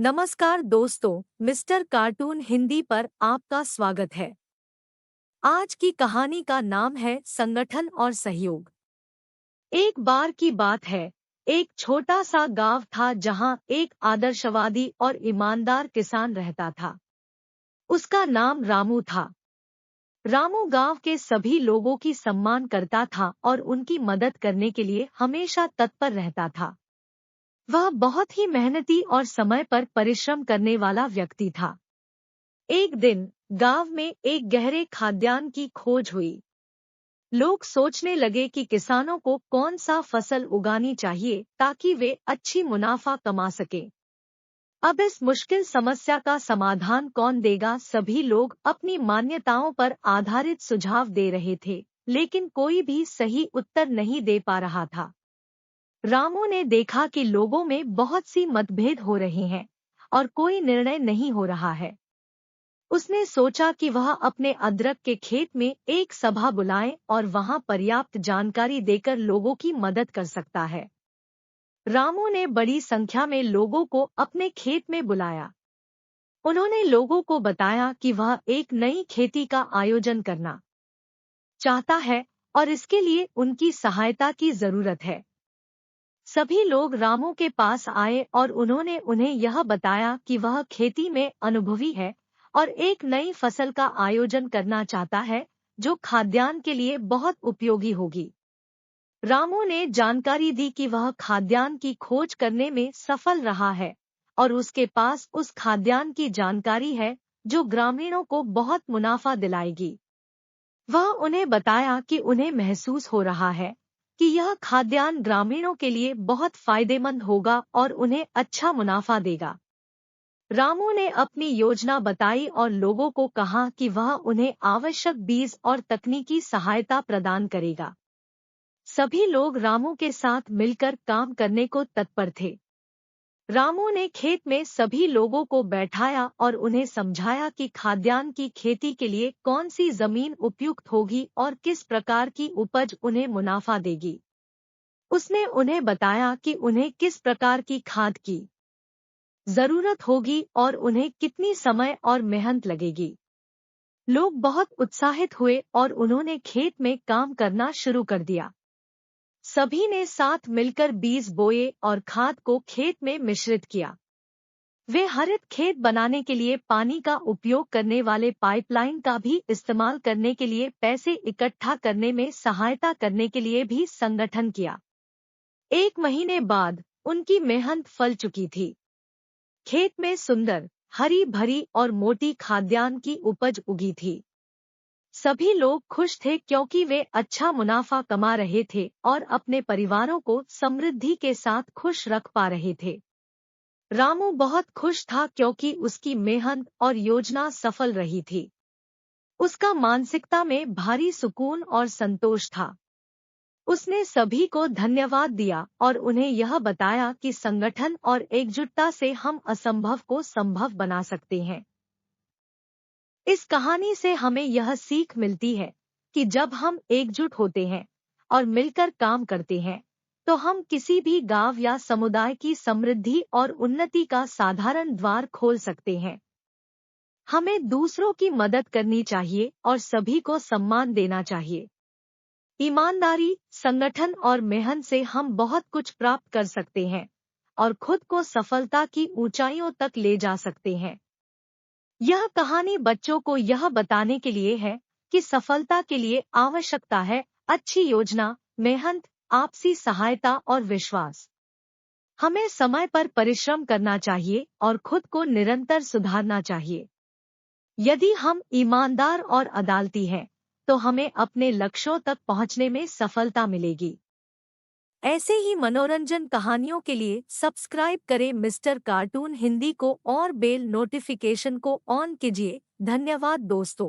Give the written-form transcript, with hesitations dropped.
नमस्कार दोस्तों, mister cartoon Hindi पर आपका स्वागत है। आज की कहानी का नाम है संगठन और सहयोग। एक बार की बात है, एक छोटा सा गांव था जहां एक आदर्शवादी और ईमानदार किसान रहता था। उसका नाम रामू था। रामू गांव के सभी लोगों की सम्मान करता था और उनकी मदद करने के लिए हमेशा तत्पर रहता था। वह बहुत ही मेहनती और समय पर परिश्रम करने वाला व्यक्ति था। एक दिन गांव में एक गहरे खाद्यान्न की खोज हुई। लोग सोचने लगे कि किसानों को कौन सा फसल उगानी चाहिए ताकि वे अच्छी मुनाफा कमा सकें। अब इस मुश्किल समस्या का समाधान कौन देगा? सभी लोग अपनी मान्यताओं पर आधारित सुझाव दे रहे थे, लेकिन कोई भी सही उत्तर नहीं दे पा रहा था। रामू ने देखा कि लोगों में बहुत सी मतभेद हो रहे हैं और कोई निर्णय नहीं हो रहा है। उसने सोचा कि वह अपने अदरक के खेत में एक सभा बुलाए और वहां पर्याप्त जानकारी देकर लोगों की मदद कर सकता है। रामू ने बड़ी संख्या में लोगों को अपने खेत में बुलाया। उन्होंने लोगों को बताया कि वह एक नई खेती का आयोजन करना चाहता है और इसके लिए उनकी सहायता की जरूरत है। सभी लोग रामू के पास आए और उन्होंने उन्हें यह बताया कि वह खेती में अनुभवी है और एक नई फसल का आयोजन करना चाहता है जो खाद्यान्न के लिए बहुत उपयोगी होगी। रामू ने जानकारी दी कि वह खाद्यान्न की खोज करने में सफल रहा है और उसके पास उस खाद्यान्न की जानकारी है जो ग्रामीणों को बहुत मुनाफा दिलाएगी। वह उन्हें बताया कि उन्हें महसूस हो रहा है कि यह खाद्यान्न ग्रामीणों के लिए बहुत फायदेमंद होगा और उन्हें अच्छा मुनाफा देगा। रामू ने अपनी योजना बताई और लोगों को कहा कि वह उन्हें आवश्यक बीज और तकनीकी सहायता प्रदान करेगा। सभी लोग रामू के साथ मिलकर काम करने को तत्पर थे। रामू ने खेत में सभी लोगों को बैठाया और उन्हें समझाया कि खाद्यान्न की खेती के लिए कौन सी जमीन उपयुक्त होगी और किस प्रकार की उपज उन्हें मुनाफा देगी। उसने उन्हें बताया कि उन्हें किस प्रकार की खाद की जरूरत होगी और उन्हें कितनी समय और मेहनत लगेगी। लोग बहुत उत्साहित हुए और उन्होंने खेत में काम करना शुरू कर दिया। सभी ने साथ मिलकर बीज बोए और खाद को खेत में मिश्रित किया। वे हरित खेत बनाने के लिए पानी का उपयोग करने वाले पाइपलाइन का भी इस्तेमाल करने के लिए पैसे इकट्ठा करने में सहायता करने के लिए भी संगठन किया। 1 महीने बाद उनकी मेहनत फल चुकी थी। खेत में सुंदर, हरी भरी और मोटी खाद्यान्न की उपज उगी थी। सभी लोग खुश थे क्योंकि वे अच्छा मुनाफा कमा रहे थे और अपने परिवारों को समृद्धि के साथ खुश रख पा रहे थे। रामू बहुत खुश था क्योंकि उसकी मेहनत और योजना सफल रही थी। उसका मानसिकता में भारी सुकून और संतोष था। उसने सभी को धन्यवाद दिया और उन्हें यह बताया कि संगठन और एकजुटता से हम असंभव को संभव बना सकते हैं। इस कहानी से हमें यह सीख मिलती है कि जब हम एकजुट होते हैं और मिलकर काम करते हैं, तो हम किसी भी गांव या समुदाय की समृद्धि और उन्नति का साधारण द्वार खोल सकते हैं। हमें दूसरों की मदद करनी चाहिए और सभी को सम्मान देना चाहिए। ईमानदारी, संगठन और मेहनत से हम बहुत कुछ प्राप्त कर सकते हैं और खुद को सफलता की ऊंचाइयों तक ले जा सकते हैं। यह कहानी बच्चों को यह बताने के लिए है कि सफलता के लिए आवश्यकता है अच्छी योजना, मेहनत, आपसी सहायता और विश्वास। हमें समय पर परिश्रम करना चाहिए और खुद को निरंतर सुधारना चाहिए। यदि हम ईमानदार और अदालती हैं, तो हमें अपने लक्ष्यों तक पहुंचने में सफलता मिलेगी। ऐसे ही मनोरंजन कहानियों के लिए सब्सक्राइब करें मिस्टर कार्टून हिंदी को और बेल नोटिफिकेशन को ऑन कीजिए। धन्यवाद दोस्तों।